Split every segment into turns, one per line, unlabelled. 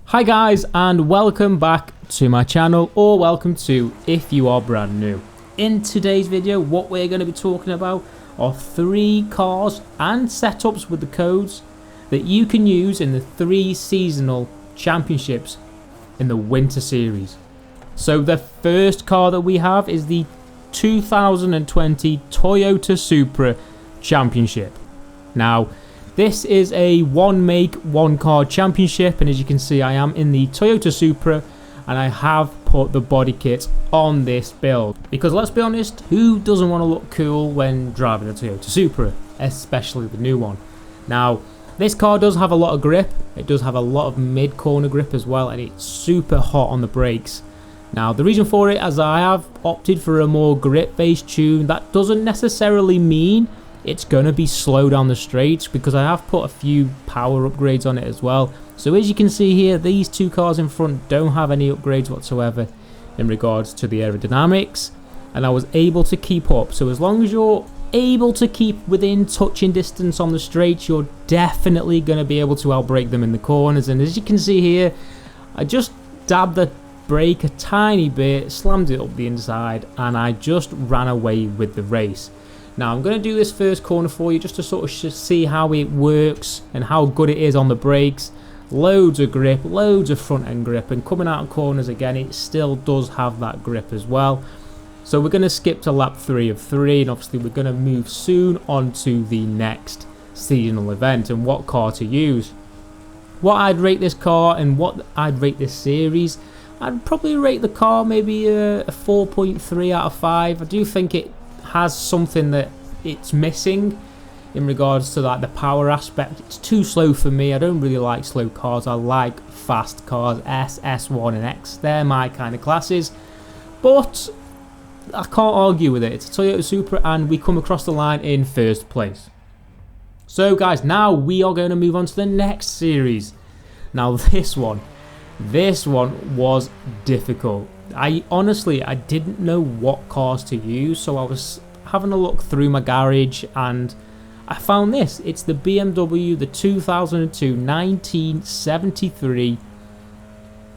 Hi guys, and welcome back to my channel, or welcome to if you are brand new. In today's video, what we're going to be talking about are 3 cars and setups with the codes that you can use in the 3 seasonal championships in the winter series. So the first car that we have is the 2020 Toyota Supra Championship. Now, this is a one make, one car championship, and as you can see, I am in the Toyota Supra, and I have put the body kit on this build. Because let's be honest, who doesn't want to look cool when driving a Toyota Supra, especially the new one? Now, this car does have a lot of grip, it does have a lot of mid-corner grip as well, and it's super hot on the brakes. Now, the reason for it, as I have opted for a more grip-based tune, that doesn't necessarily mean it's going to be slow down the straights, because I have put a few power upgrades on it as well. So as you can see here, these 2 cars in front don't have any upgrades whatsoever in regards to the aerodynamics, and I was able to keep up. So as long as you're able to keep within touching distance on the straights, you're definitely going to be able to outbrake them in the corners. And as you can see here, I just dabbed the brake a tiny bit, slammed it up the inside, and I just ran away with the race. Now I'm going to do this first corner for you just to sort of see how it works and how good it is on the brakes. Loads of grip, loads of front end grip, and coming out of corners again, it still does have that grip as well. So we're going to skip to lap 3 of 3, and obviously we're going to move soon on to the next seasonal event and what car to use. What I'd rate this car and what I'd rate this series, I'd probably rate the car maybe a 4.3 out of 5. I do think it has something that it's missing in regards to like the power aspect. It's too slow for me. I don't really like slow cars. I like fast cars. S, S1 and X, they're my kind of classes, but I can't argue with it. It's a Toyota Supra, and we come across the line in first place. So guys, now we are going to move on to the next series. Now this one was difficult. I didn't know what cars to use, so I was having a look through my garage and I found this. It's the BMW, the 2002 1973,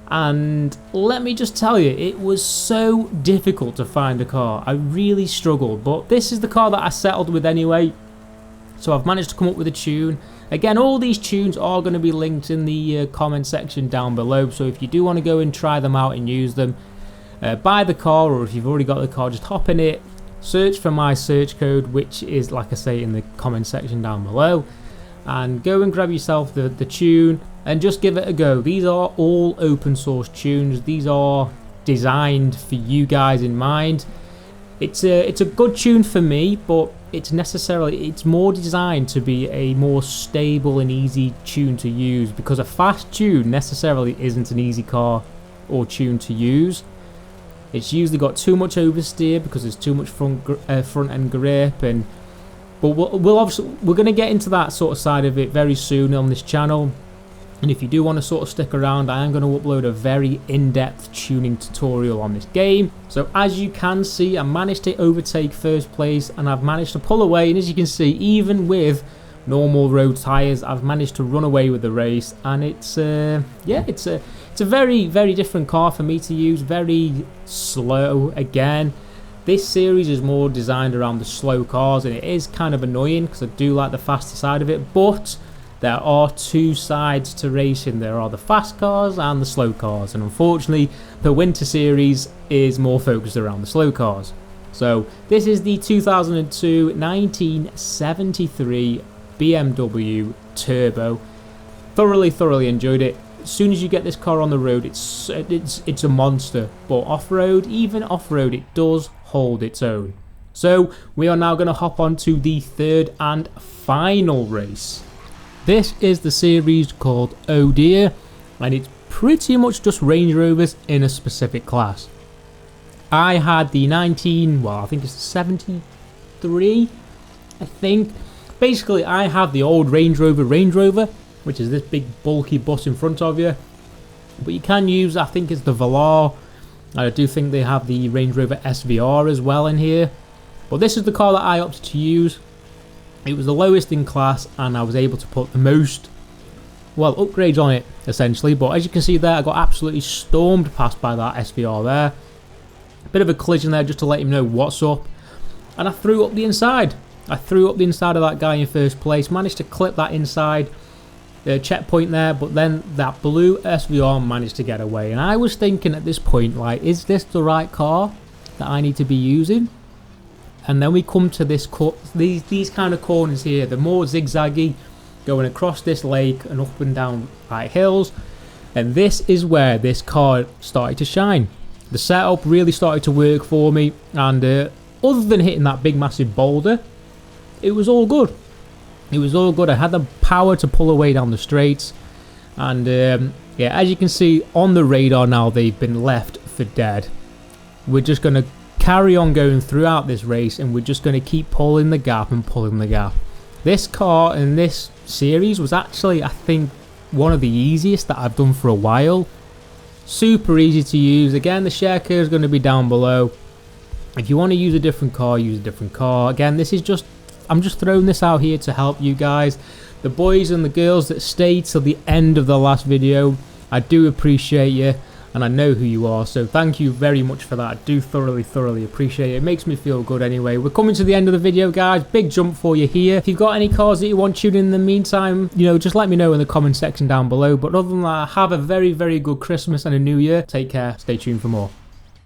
and let me just tell you, it was so difficult to find a car. I really struggled, but this is the car that I settled with anyway. So I've managed to come up with a tune. Again, all these tunes are going to be linked in the comment section down below, so if you do want to go and try them out and use them, buy the car, or if you've already got the car, just hop in it, search for my search code, which is, like I say, in the comment section down below, and go and grab yourself the tune and just give it a go. These are all open source tunes. These are designed for you guys in mind. It's a good tune for me, but it's more designed to be a more stable and easy tune to use, because a fast tune necessarily isn't an easy car or tune to use. It's usually got too much oversteer because there's too much front end grip, but we're going to get into that sort of side of it very soon on this channel. And if you do want to sort of stick around, I am going to upload a very in-depth tuning tutorial on this game. So as you can see, I managed to overtake first place, and I've managed to pull away. And as you can see, even with normal road tyres, I've managed to run away with the race. And it's a very, very different car for me to use. Very slow. Again, this series is more designed around the slow cars, and it is kind of annoying because I do like the faster side of it, but there are 2 sides to racing. There are the fast cars and the slow cars, and unfortunately the winter series is more focused around the slow cars. So this is the 2002 1973 BMW Turbo. Thoroughly enjoyed it. As soon as you get this car on the road, it's a monster, but off-road, even off-road, it does hold its own. So we are now going to hop on to the 3rd and final race. This is the series called Oh Dear, and it's pretty much just Range Rovers in a specific class. I had the I think it's 73, I think. Basically, I have the old Range Rover, which is this big bulky bus in front of you. But you can use, I think it's the Velar. I do think they have the Range Rover SVR as well in here. But this is the car that I opted to use. It was the lowest in class, and I was able to put the most well, upgrades on it essentially. But as you can see there, I got absolutely stormed past by that SVR there. Bit of a collision there just to let him know what's up. And I threw up the inside. I threw up the inside of that guy in first place. Managed to clip that inside checkpoint there. But then that blue SVR managed to get away. And I was thinking at this point, like, is this the right car that I need to be using? And then we come to this these kind of corners here. They're more zigzaggy, going across this lake and up and down right hills. And this is where this car started to shine. The setup really started to work for me. And other than hitting that big massive boulder, it was all good. It was all good. I had the power to pull away down the straights. And yeah, as you can see on the radar now, they've been left for dead. We're just going to carry on going throughout this race, and we're just going to keep pulling the gap and pulling the gap. This car in this series was actually, I think, one of the easiest that I've done for a while. Super easy to use. Again, the share code is going to be down below. If you want to use a different car, use a different car. Again, this is just, I'm just throwing this out here to help you guys. The boys and the girls that stayed till the end of the last video, I do appreciate you. And I know who you are, so thank you very much for that. I do thoroughly appreciate it. It makes me feel good anyway. We're coming to the end of the video, guys. Big jump for you here. If you've got any cars that you want tuned in the meantime, you know, just let me know in the comment section down below. But other than that, have a very good Christmas and a New Year. Take care. Stay tuned for more.